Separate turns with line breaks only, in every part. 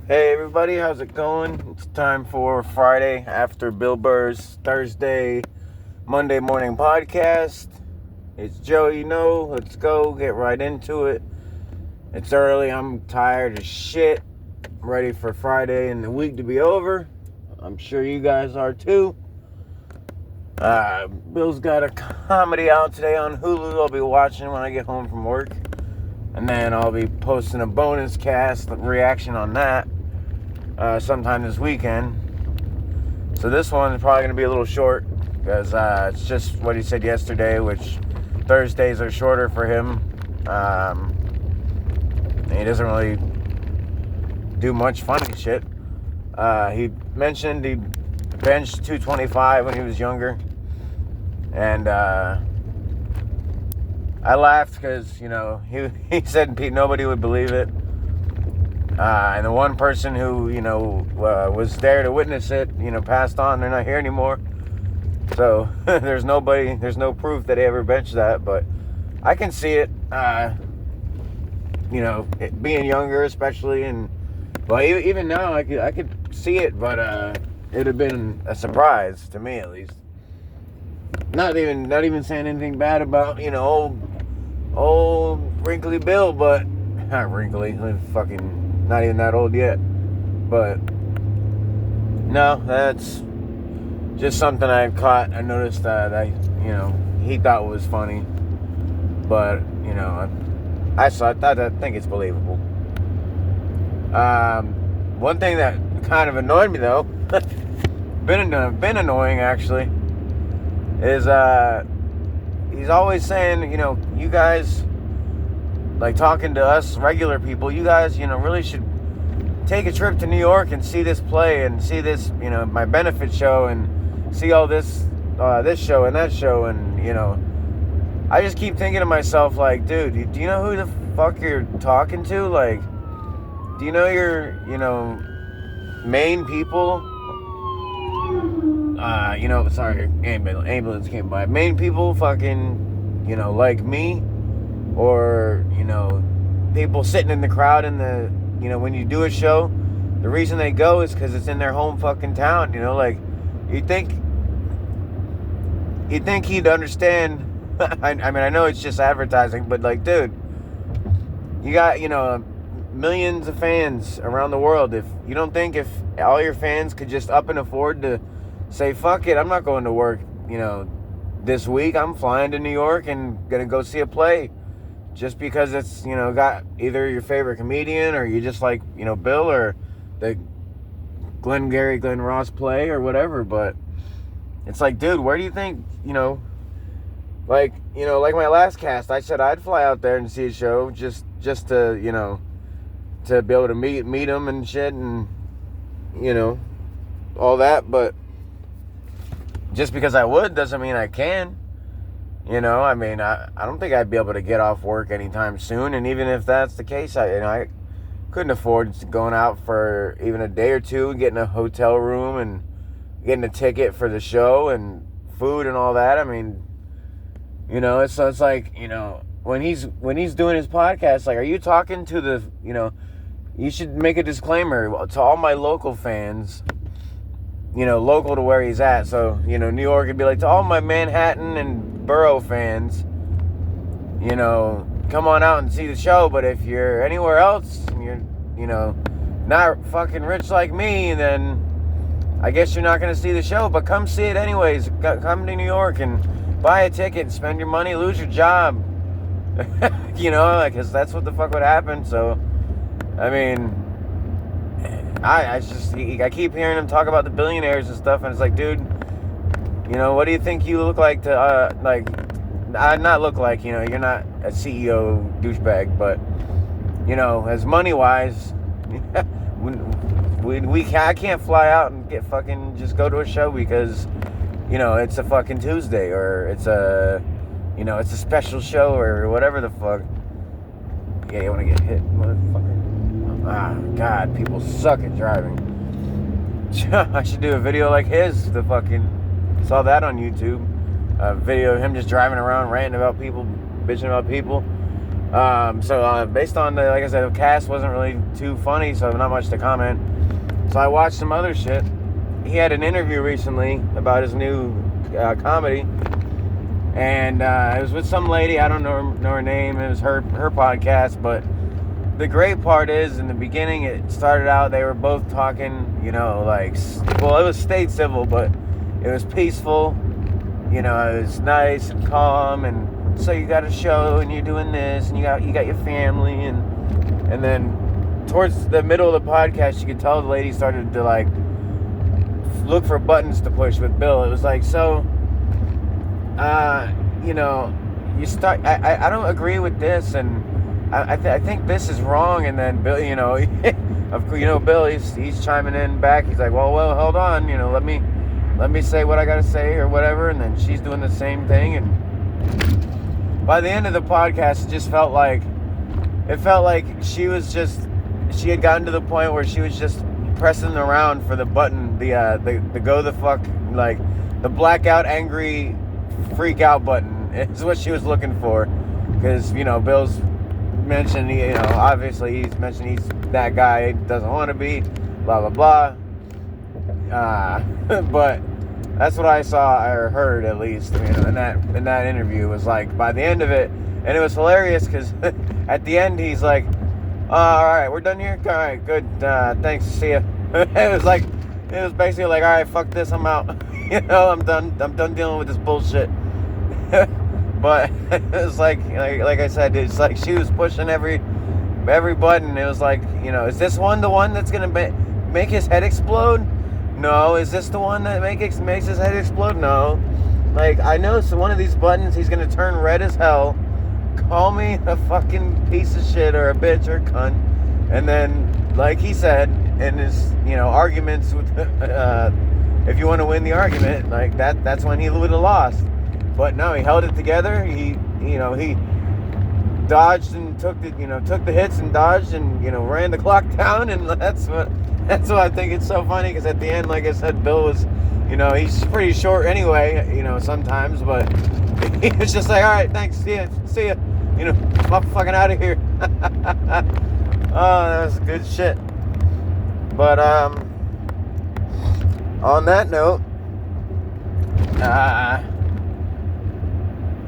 Hey everybody, how's it going? It's time for Friday after Bill Burr's Thursday, Monday morning podcast. It's Joe, let's go, get right into it. It's early, I'm tired as shit. I'm ready for Friday and the week to be over. I'm sure you guys are too. Bill's got a comedy out today on Hulu I'll be watching when I get home from work. And then I'll be posting a bonus cast reaction on that sometime this weekend. So this one is probably going to be a little short because it's just what he said yesterday, which Thursdays are shorter for him. He doesn't really do much funny shit. He mentioned he benched 225 when he was younger. And I laughed because, he said nobody would believe it. And the one person who, was there to witness it, passed on. They're not here anymore. So there's no proof that he ever benched that. But I can see it, it being younger especially. And, well, even now I could see it, but it would have been a surprise to me at least. Not even saying anything bad about, old wrinkly Bill, but not wrinkly, fucking not even that old yet. But no, that's just something I noticed that he thought was funny. But, I think it's believable. One thing that kind of annoyed me though, been annoying actually, is he's always saying, you guys, like talking to us regular people, you guys, really should take a trip to New York and see this play and see this, my benefit show and see all this show and that show. And, I just keep thinking to myself, like, dude, do you know who the fuck you're talking to? Like, do you know your, main people? Sorry, ambulance came by. Main people fucking, like me, or, people sitting in the crowd in the, when you do a show, the reason they go is because it's in their home fucking town, like, you'd think he'd understand. I know it's just advertising, but like, dude, you got, millions of fans around the world. If you don't think if all your fans could just up and afford to say, fuck it, I'm not going to work, this week. I'm flying to New York and going to go see a play just because it's, got either your favorite comedian or you just like, Bill or the Glenn Ross play or whatever. But it's like, dude, where do you think, like my last cast, I said I'd fly out there and see a show just to, to be able to meet him and shit and, all that. But just because I would doesn't mean I can. I don't think I'd be able to get off work anytime soon. And even if that's the case, I couldn't afford going out for even a day or two, getting a hotel room and getting a ticket for the show and food and all that. It's like, when he's doing his podcast, like, are you talking to the, you should make a disclaimer to all my local fans, local to where he's at. So, New York would be like, to all my Manhattan and Borough fans, come on out and see the show. But if you're anywhere else and you're, not fucking rich like me, then I guess you're not going to see the show. But come see it anyways. Come to New York and buy a ticket, spend your money, lose your job. Because that's what the fuck would happen. So, I keep hearing him talk about the billionaires and stuff, and it's like, dude, what do you think you look like to, not look like, you're not a CEO douchebag, but, as money-wise, I can't fly out and get fucking, just go to a show because, it's a fucking Tuesday, or it's a, it's a special show, or whatever the fuck. Yeah, you want to get hit, motherfucker. Ah, God, people suck at driving. I should do a video like his. Saw that on YouTube. A video of him just driving around, ranting about people, bitching about people. So based on the, like I said, the cast wasn't really too funny, so not much to comment. So I watched some other shit. He had an interview recently about his new comedy, and it was with some lady. I don't know her name. It was her podcast. But the great part is, in the beginning, it started out they were both talking, like, well, it was state civil, but it was peaceful. It was nice and calm, and so you got a show, and you're doing this, and you got your family, and then towards the middle of the podcast, you could tell the lady started to, like, look for buttons to push with Bill. It was like, so, you start, I don't agree with this, and I think this is wrong, and then Bill, Bill, he's chiming in back. He's like, well, hold on, let me say what I gotta say or whatever, and then she's doing the same thing, and by the end of the podcast, it felt like she had gotten to the point where she was just pressing around for the button, the go the fuck, like, the blackout, angry, freak out button is what she was looking for, because, Bill's mentioned, obviously he's mentioned he's that guy, doesn't want to be, blah, blah, blah, but that's what I saw or heard, at least, in that interview. Was like, by the end of it, and it was hilarious, because at the end he's like, all right, we're done here? All right, good, thanks, see ya. It was basically like, all right, fuck this, I'm out. I'm done dealing with this bullshit. But it was like I said, it's like she was pushing every button. It was like, is this one the one that's gonna make his head explode? No. Is this the one that makes his head explode? No. Like, I know it's one of these buttons. He's gonna turn red as hell, call me a fucking piece of shit or a bitch or a cunt, and then, like he said in his arguments with, if you want to win the argument, like that's when he would have lost. But no, he held it together. He dodged and took the hits and dodged and ran the clock down, and that's what I think it's so funny, because at the end, like I said, Bill was, he's pretty short anyway, sometimes, but he was just like, all right, thanks, see ya, I'm fucking out of here. Oh, that was good shit. But on that note,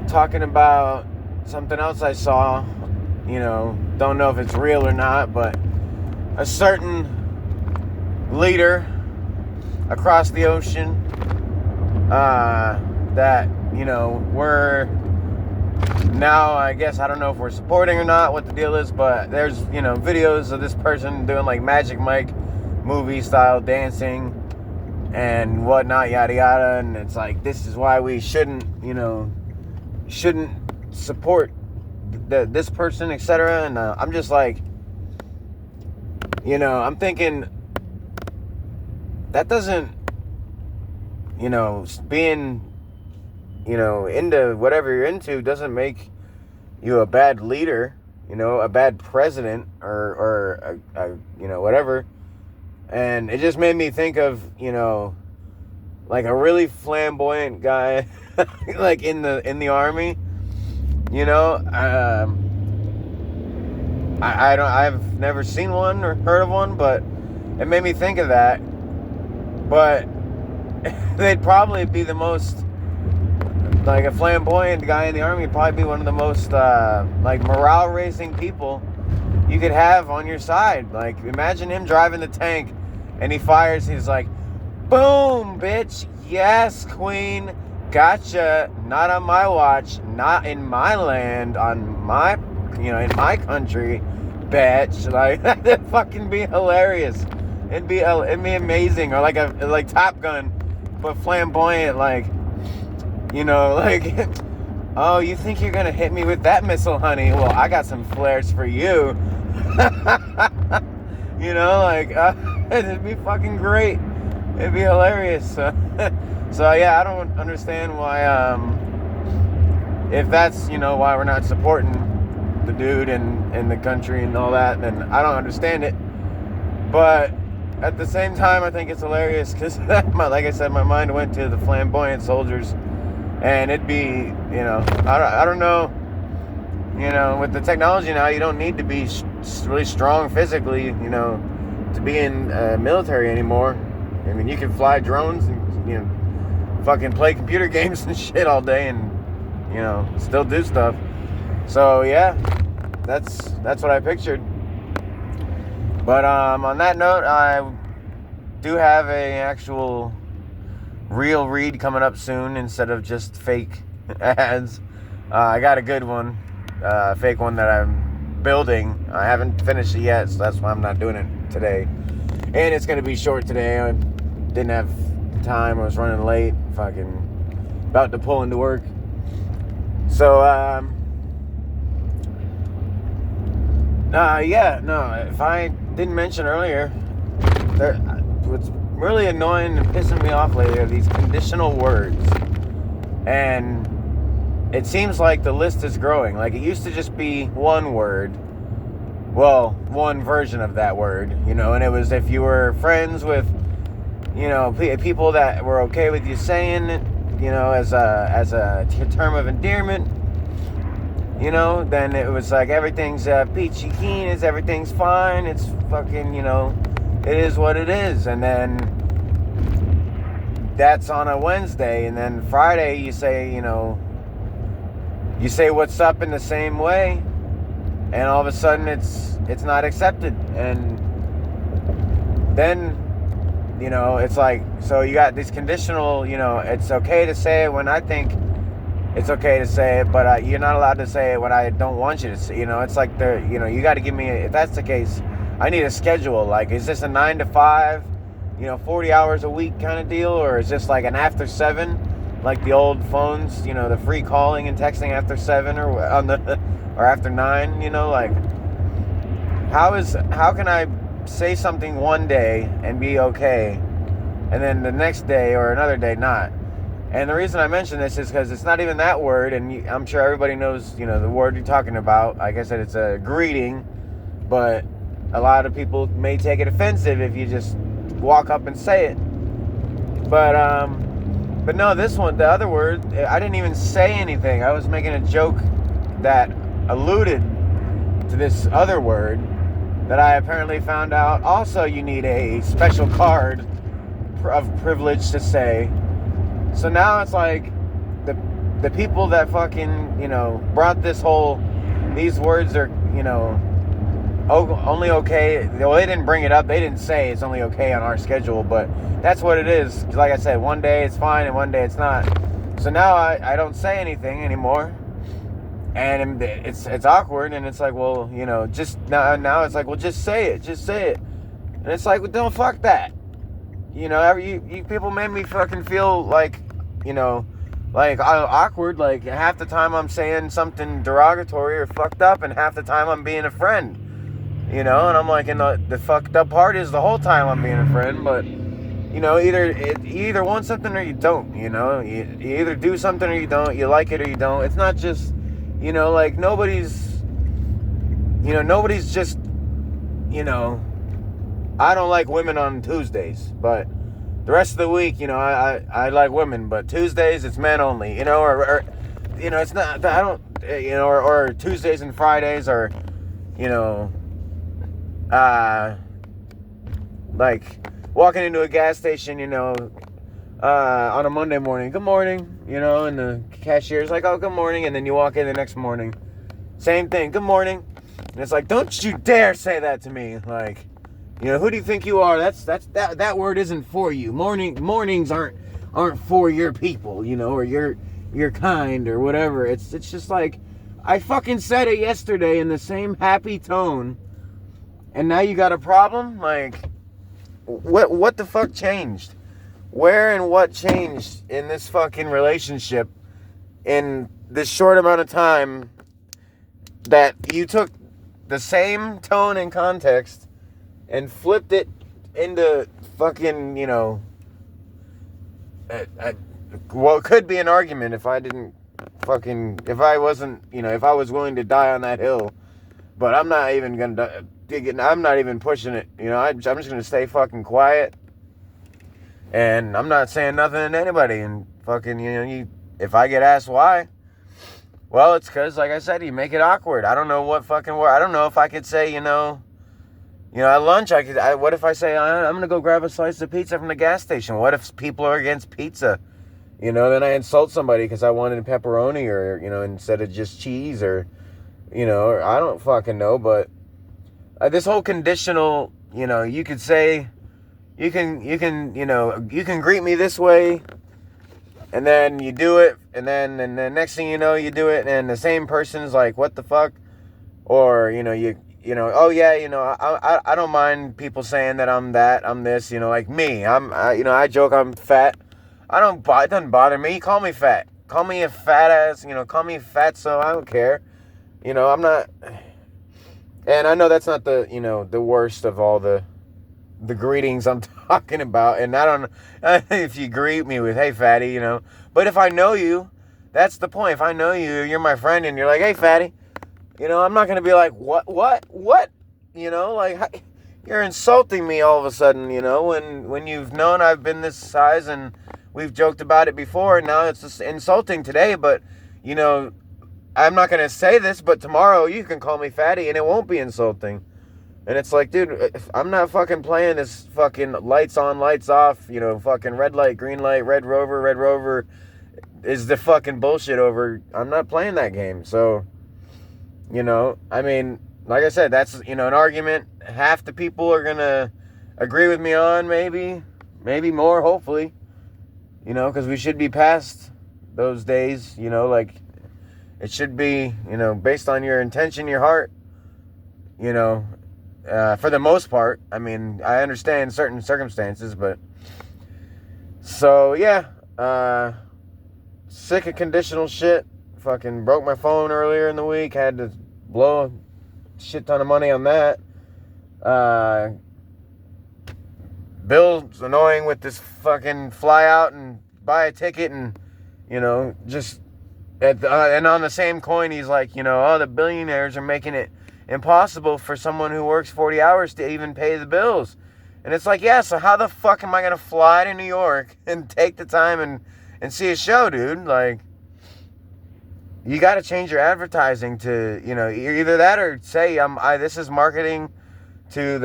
talking about something else I saw, don't know if it's real or not, but a certain leader across the ocean, that, we're now, I guess, I don't know if we're supporting or not, what the deal is, but there's, videos of this person doing, like, Magic Mike movie style dancing and whatnot, yada yada, and it's like, this is why we shouldn't support this person, etc. And I'm just like, I'm thinking that doesn't, being, into whatever you're into doesn't make you a bad leader, a bad president, or whatever. And it just made me think of, like a really flamboyant guy, like in the army, I've never seen one or heard of one, but it made me think of that. But they'd probably be the most, like, a flamboyant guy in the army would probably be one of the most, like, morale-raising people you could have on your side. Like, imagine him driving the tank, and he fires, he's like, boom, bitch, yes, queen, gotcha, not on my watch, not in my land, on my, in my country, bitch. Like, that'd fucking be hilarious. It'd be amazing. Or like Top Gun, but flamboyant, like, like, oh, you think you're gonna hit me with that missile, honey? Well, I got some flares for you. Like, it'd be fucking great. It'd be hilarious. So yeah, I don't understand why, if that's, why we're not supporting the dude and the country and all that, then I don't understand it. But at the same time, I think it's hilarious, because, like I said, my mind went to the flamboyant soldiers, and it'd be, I don't know You know, with the technology now, you don't need to be really strong physically, you know, to be in military anymore. I mean, you can fly drones and, you know, fucking play computer games and shit all day and, you know, still do stuff. So, yeah, that's what I pictured. But on that note, I do have a actual real read coming up soon instead of just fake ads. I got a good one, fake one that I'm building. I haven't finished it yet, so that's why I'm not doing it today. And it's going to be short today. I didn't have time. I was running late. Fucking about to pull into work. So, if I didn't mention earlier, what's really annoying and pissing me off lately are these conditional words. And it seems like the list is growing. Like, it used to just be one word. Well, one version of that word, you know, and it was if you were friends with, you know, people that were okay with you saying it, you know, as a term of endearment, you know, then it was like everything's peachy keen, everything's fine, it's fucking, you know, it is what it is. And then that's on a Wednesday, and then Friday you say, you know, you say what's up in the same way, and all of a sudden it's not accepted. And then, you know, it's like, so you got these conditional, you know, it's okay to say it when I think it's okay to say it, but you're not allowed to say it when I don't want you to say. You know, it's like you know, you got to give me, if that's the case, I need a schedule. Like, is this a 9 to 5, you know, 40 hours a week kind of deal, or is this like an after 7, like the old phones, you know, the free calling and texting after 7 or after 9, you know? Like, how can I say something one day and be okay, and then the next day or another day not? And the reason I mention this is because it's not even that word, and I'm sure everybody knows, you know, the word you're talking about. Like I said, it's a greeting, but a lot of people may take it offensive if you just walk up and say it. But no, this one, the other word, I didn't even say anything. I was making a joke that alluded to this other word that I apparently found out also you need a special card of privilege to say. So now it's like the people that fucking, you know, brought these words are, you know, only okay. Well, they didn't bring it up. They didn't say it's only okay on our schedule, but that's what it is. Like I said, one day it's fine and one day it's not. So now I don't say anything anymore. And it's awkward, and it's like, well, you know, just now it's like, well, just say it. And it's like, well, don't fuck that. You know, you people made me fucking feel like, you know, like awkward. Like, half the time I'm saying something derogatory or fucked up, and half the time I'm being a friend. You know, and I'm like, and the fucked up part is the whole time I'm being a friend. But, you know, you either want something or you don't. You know, you either do something or you don't. You like it or you don't. It's not just, you know, like nobody's just, you know, I don't like women on Tuesdays, but the rest of the week, you know, I like women, but Tuesdays it's men only, you know, or you know, it's not, I don't, you know, or Tuesdays and Fridays are, you know, like walking into a gas station, you know, on a Monday morning, good morning, you know, and the cashier's like, oh, good morning, and then you walk in the next morning, same thing, good morning, and it's like, don't you dare say that to me, like, you know, who do you think you are? That word isn't for you. Mornings aren't for your people, you know, or your kind or whatever. It's just like, I fucking said it yesterday in the same happy tone, and now you got a problem? Like, what the fuck changed? Where and what changed in this fucking relationship in this short amount of time that you took the same tone and context and flipped it into fucking, you know, what could be an argument if I wasn't, you know, if I was willing to die on that hill. But I'm not even gonna dig it. I'm not even pushing it. You know, I'm just gonna stay fucking quiet, and I'm not saying nothing to anybody. And fucking, you know, if I get asked why, Well, it's because, like I said, you make it awkward. I don't know what fucking word. I don't know if I could say, at lunch, what if I say, I'm going to go grab a slice of pizza from the gas station? What if people are against pizza? Then I insult somebody because I wanted pepperoni or, instead of just cheese or, or I don't fucking know. But this whole conditional, you could say, you can greet me this way. And then you do it, and then the next thing you know, you do it, and the same person's like, "What the fuck?" Or oh yeah, I don't mind people saying that I'm that, I'm this, like me. I joke I'm fat. It doesn't bother me. Call me fat. Call me a fat ass. Call me fat. So I don't care. I'm not. And I know that's not the worst of all the greetings I'm talking about, and I don't if you greet me with "Hey fatty," but if I know you, that's the point. If I know you, you're my friend, and you're like, "Hey fatty," I'm not gonna be like, what, like you're insulting me all of a sudden, when you've known I've been this size and we've joked about it before, and now it's just insulting today, but I'm not gonna say this, but tomorrow you can call me fatty, and it won't be insulting. And it's like, dude, I'm not fucking playing this fucking lights on, lights off, fucking red light, green light, red rover is the fucking bullshit over. I'm not playing that game. So, I mean, like I said, that's, an argument half the people are going to agree with me on, maybe more, hopefully, because we should be past those days, like it should be, based on your intention, your heart, for the most part. I mean, I understand certain circumstances, but so yeah, sick of conditional shit. Fucking broke my phone earlier in the week. Had to blow a shit ton of money on that. Bill's annoying with this fucking fly out and buy a ticket and just and on the same coin, he's like, the billionaires are making it impossible for someone who works 40 hours to even pay the bills. And it's like, yeah, so how the fuck am I going to fly to New York and take the time and see a show, dude? Like, you got to change your advertising to, either that or say, this is marketing to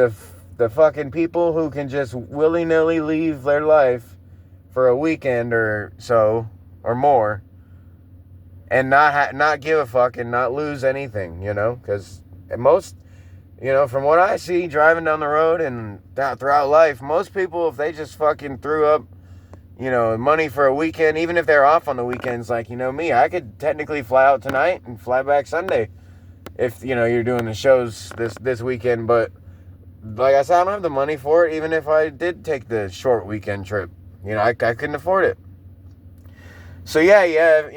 the fucking people who can just willy-nilly leave their life for a weekend or so or more and not give a fuck and not lose anything, because most, from what I see driving down the road and throughout life, most people, if they just fucking threw up, money for a weekend, even if they're off on the weekends, like, me, I could technically fly out tonight and fly back Sunday if, you're doing the shows this weekend. But like I said, I don't have the money for it, even if I did take the short weekend trip. I couldn't afford it. So yeah,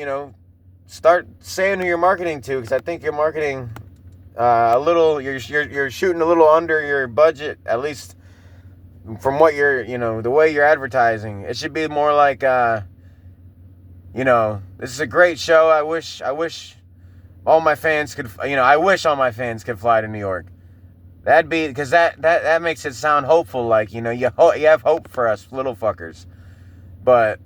start saying who you're marketing to, because I think you're marketing you're shooting a little under your budget, at least from what you're, the way you're advertising. It should be more like, this is a great show. I wish all my fans could, I wish all my fans could fly to New York. That'd be, because that makes it sound hopeful, like, you have hope for us little fuckers. But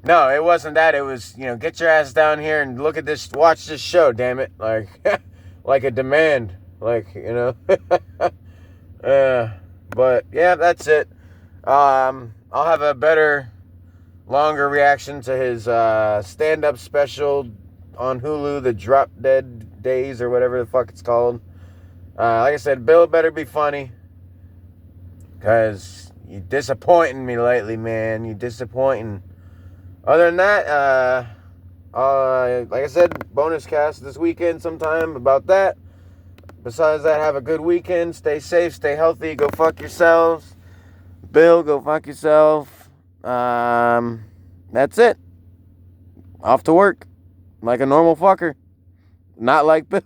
no, it wasn't that. It was, get your ass down here and watch this show, damn it. Like, like a demand, like, but yeah, that's it. I'll have a better, longer reaction to his stand-up special on Hulu, the Drop Dead Days or whatever the fuck it's called. Like I said, Bill better be funny, because you're disappointing me lately, man. You're disappointing. Other than that, like I said, bonus cast this weekend sometime about that. Besides that, have a good weekend. Stay safe, stay healthy. Go fuck yourselves. Bill, go fuck yourself. That's it. Off to work. Like a normal fucker. Not like Bill.